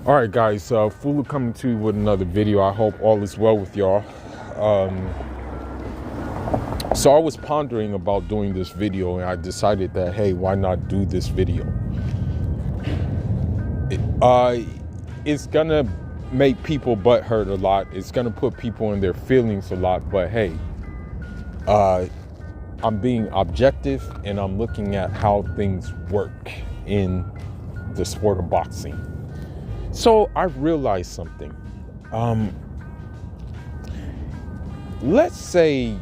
All right, guys, Fulu coming to you with another video. I hope all is well with y'all. So I was pondering about doing this video, and I decided that, hey, why not do this video? It's gonna make people butthurt a lot. It's gonna put people in their feelings a lot. But hey, I'm being objective, and I'm looking at how things work in the sport of boxing. So I realized something. Let's say,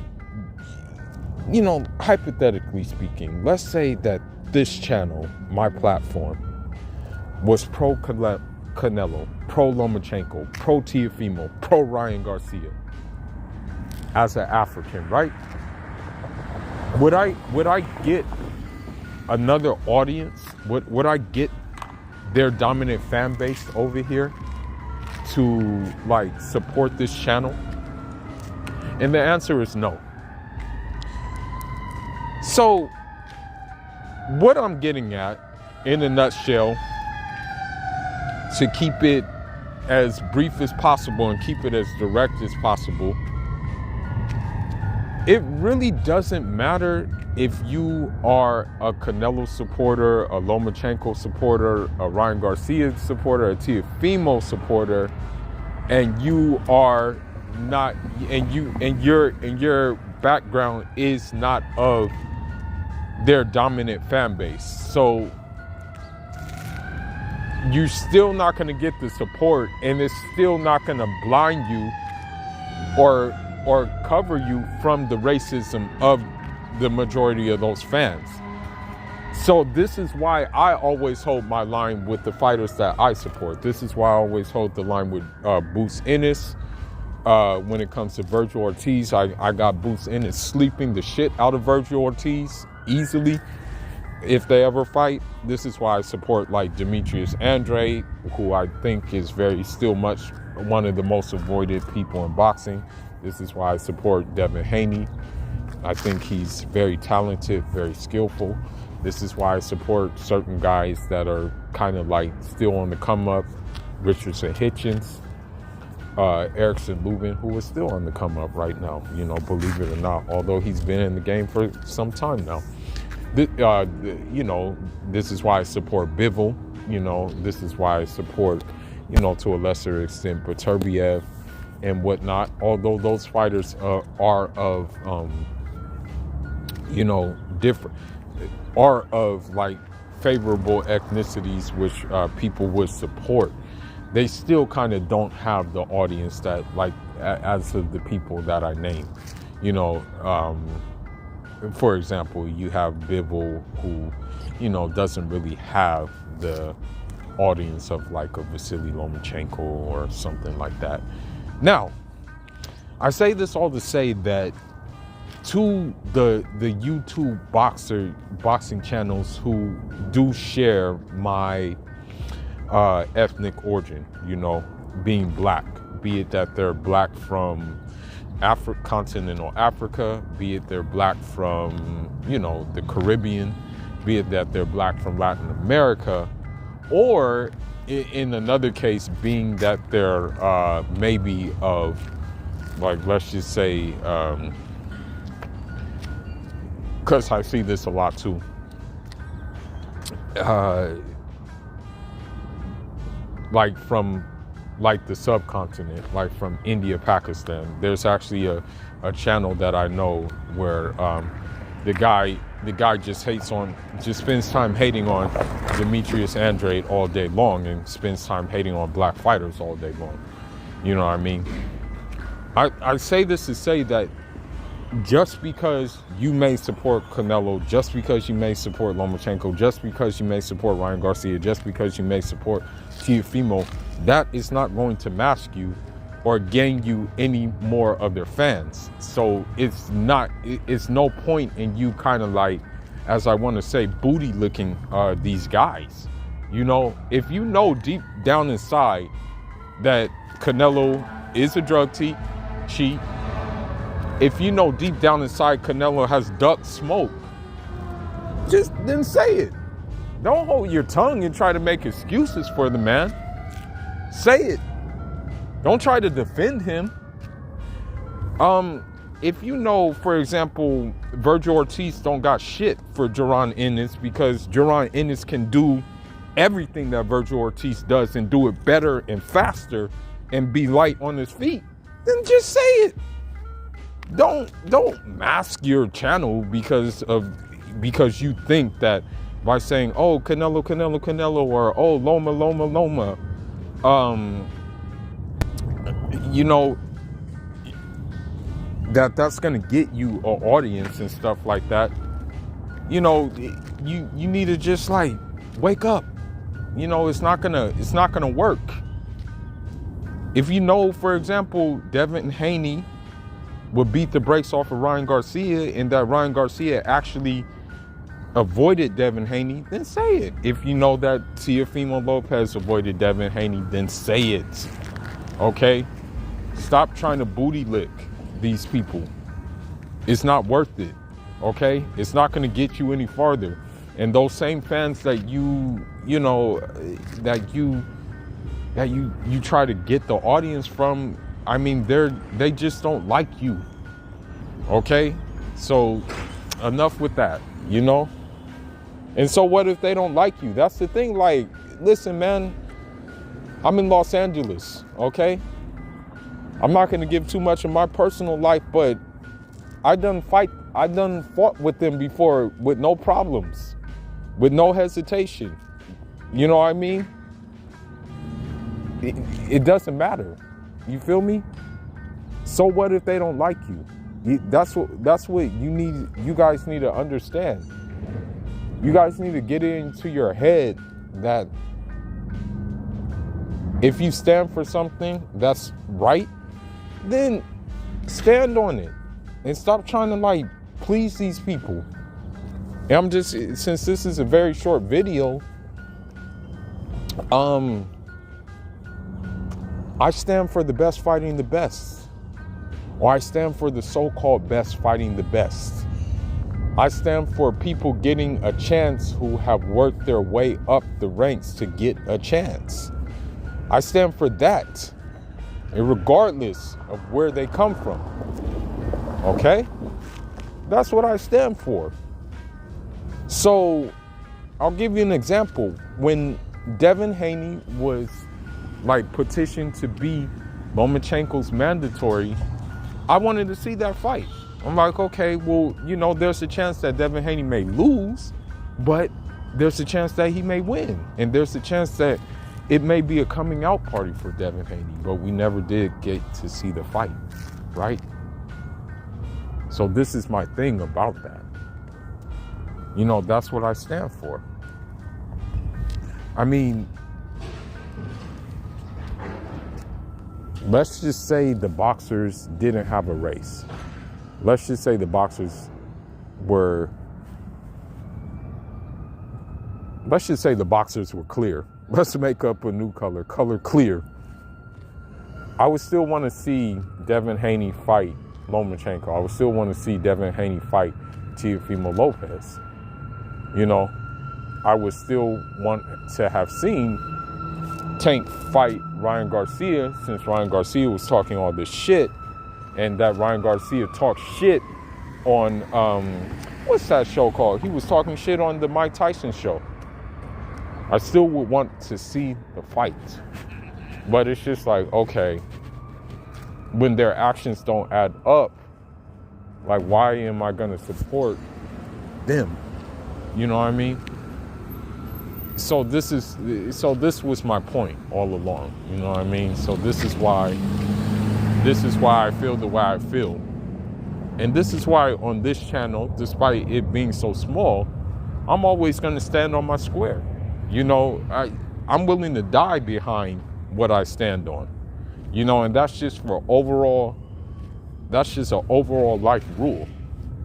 hypothetically speaking, let's say that this channel, my platform, was pro Canelo, pro Lomachenko, pro Teofimo, pro Ryan Garcia, as an African, right? Would I get another audience? Would I get their dominant fan base over here to support this channel? And the answer is no. So what I'm getting at, in a nutshell, to keep it as brief as possible and keep it as direct as possible, it really doesn't matter if you are a Canelo supporter, a Lomachenko supporter, a Ryan Garcia supporter, a Teofimo supporter, and you are not, and your background is not of their dominant fan base. So you're still not going to get the support, and it's still not going to blind you or cover you from the racism of the majority of those fans. So this is why I always hold my line with the fighters that I support. This is why I always hold the line with Boots Ennis. When it comes to Virgil Ortiz, I got Boots Ennis sleeping the shit out of Virgil Ortiz easily if they ever fight. This is why I support Demetrius Andrade, who I think is still much one of the most avoided people in boxing. This is why I support Devin Haney. I think he's very talented, very skillful. This is why I support certain guys that are kind of still on the come up. Richardson Hitchens, Erickson Lubin, who is still on the come up right now, believe it or not, although he's been in the game for some time now. This is why I support Bivol. This is why I support, to a lesser extent, Beterbiev and whatnot, although those fighters are of different, are of favorable ethnicities which people would support. They still kind of don't have the audience that as of the people that I named. For example, you have Bivol, who doesn't really have the audience of a Vasily Lomachenko or something like that. Now, I say this all to say that to the YouTube boxing channels who do share my ethnic origin, being black, be it that they're black from continental Africa, be it they're black from, the Caribbean, be it that they're black from Latin America, or in another case, being that they're maybe of, let's just say, because I see this a lot too, from the subcontinent, from India, Pakistan. There's actually a channel that I know where the guy just spends time hating on Demetrius Andrade all day long and spends time hating on black fighters all day long. You know what I mean? I say this to say that just because you may support Canelo, just because you may support Lomachenko, just because you may support Ryan Garcia, just because you may support Teofimo, that is not going to mask you or gain you any more of their fans. So it's no point in you kind of as I want to say, booty licking these guys. If you know deep down inside that Canelo is a drug cheat, if you know deep down inside Canelo has ducked smoke, just then say it. Don't hold your tongue and try to make excuses for the man. Say it. Don't try to defend him. If you know, for example, Virgil Ortiz don't got shit for Jaron Ennis because Jaron Ennis can do everything that Virgil Ortiz does and do it better and faster and be light on his feet, then just say it. Don't mask your channel because you think that by saying, oh, Canelo, or oh, Loma, you know, that's gonna get you an audience and stuff like that. You know, you need to just like wake up. You know, it's not gonna work. If you know, for example, Devin Haney would beat the brakes off of Ryan Garcia and that Ryan Garcia actually avoided Devin Haney, then say it. If you know that Teofimo Lopez avoided Devin Haney, then say it. Okay? Stop trying to booty lick these people. It's not worth it. Okay? It's not going to get you any farther. And those same fans that you try to get the audience from, I mean, they just don't like you. Okay? So enough with that, you know? And so what if they don't like you? That's the thing. Like, listen, man, I'm in Los Angeles, okay? I'm not gonna give too much of my personal life, but I done fought with them before with no problems, with no hesitation. You know what I mean? It doesn't matter. You feel me? So what if they don't like you? That's what you guys need to understand. You guys need to get into your head that if you stand for something that's right, then stand on it and stop trying to like please these people. And I'm just, since this is a very short video, I stand for the best fighting the best, or I stand for the so-called best fighting the best. I stand for people getting a chance who have worked their way up the ranks to get a chance. I stand for that, regardless of where they come from. Okay? That's what I stand for. So, I'll give you an example. When Devin Haney was like petitioned to be Lomachenko's mandatory, I wanted to see that fight. I'm like, okay, well, you know, there's a chance that Devin Haney may lose, but there's a chance that he may win. And there's a chance that it may be a coming out party for Devin Haney, but we never did get to see the fight, right? So this is my thing about that. You know, that's what I stand for. I mean, let's just say the boxers didn't have a race. Let's just say the boxers were clear. Let's make up a new color clear. I would still want to see Devin Haney fight Lomachenko. I would still want to see Devin Haney fight Teofimo Lopez. You know, I would still want to have seen Tank fight Ryan Garcia, since Ryan Garcia was talking all this shit, and that Ryan Garcia talked shit on, what's that show called? He was talking shit on the Mike Tyson show. I still would want to see the fight. But it's just like, okay, when their actions don't add up, like, why am I gonna support them? You know what I mean? So this was my point all along. You know what I mean? So this is why I feel the way I feel. And this is why on this channel, despite it being so small, I'm always gonna stand on my square. You know, I'm willing to die behind what I stand on. You know, and that's just an overall life rule.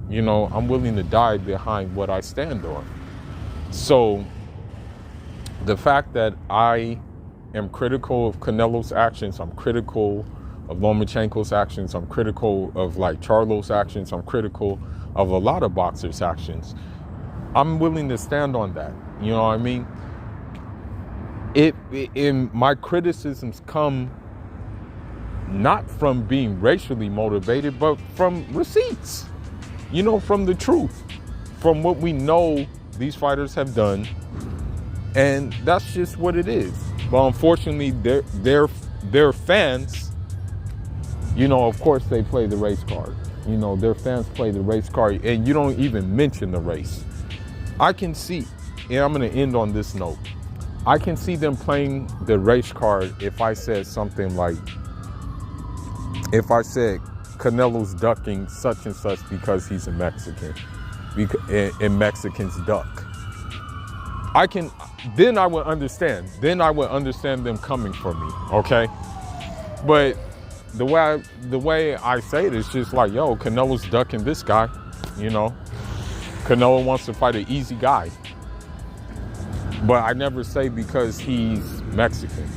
You know, I'm willing to die behind what I stand on. So the fact that I am critical of Canelo's actions, I'm critical of Lomachenko's actions, I'm critical of like Charlo's actions, I'm critical of a lot of boxers' actions, I'm willing to stand on that. You know what I mean? in my criticisms come not from being racially motivated, but from receipts, from the truth, from what we know these fighters have done. And that's just what it is. But unfortunately, their fans, of course they play the race card. Their fans play the race card, and you don't even mention the race. I can see, and I'm going to end on this note, I can see them playing the race card if I said something like, if I said Canelo's ducking such and such because he's a Mexican, and Mexicans duck. Then I would understand. Then I would understand them coming for me, okay? But the way I say it is just like, yo, Canelo's ducking this guy, Canelo wants to fight an easy guy. But I never say because he's Mexican.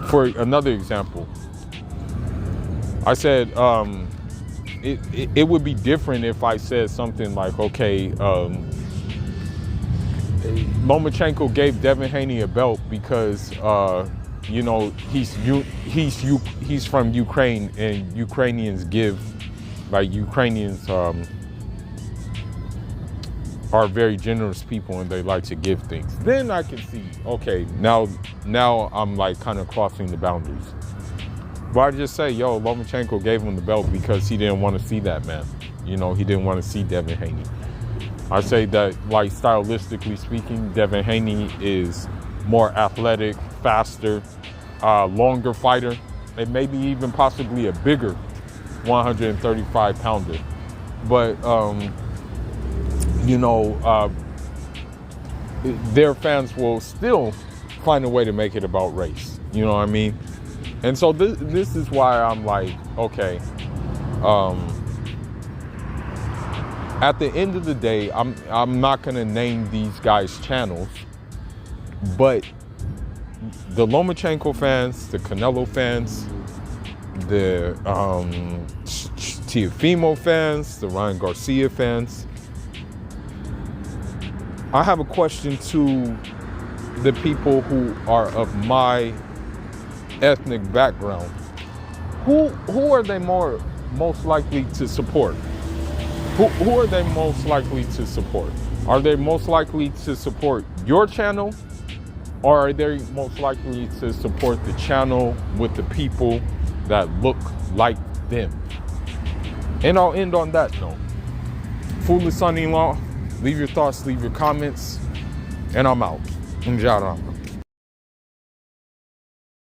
For another example, I said it would be different if I said something like, okay, Lomachenko gave Devin Haney a belt because he's from Ukraine, and Ukrainians give, like, Ukrainians are very generous people and they like to give things. Then I can see, okay, now I'm like kind of crossing the boundaries. But I just say, yo, Lomachenko gave him the belt because he didn't want to see that man. He didn't want to see Devin Haney. I say that, like, stylistically speaking, Devin Haney is more athletic, faster, longer fighter, and maybe even possibly a bigger 135 pounder. But, their fans will still find a way to make it about race. You know what I mean? And so this is why I'm like, okay, at the end of the day, I'm not gonna name these guys' channels, but the Lomachenko fans, the Canelo fans, the Teofimo fans, the Ryan Garcia fans, I have a question to the people who are of my ethnic background. Who are they most likely to support? Who are they most likely to support? Are they most likely to support your channel, or are they most likely to support the channel with the people that look like them? And I'll end on that note. Foolish son-in-law, leave your thoughts, leave your comments, and I'm out. Njara.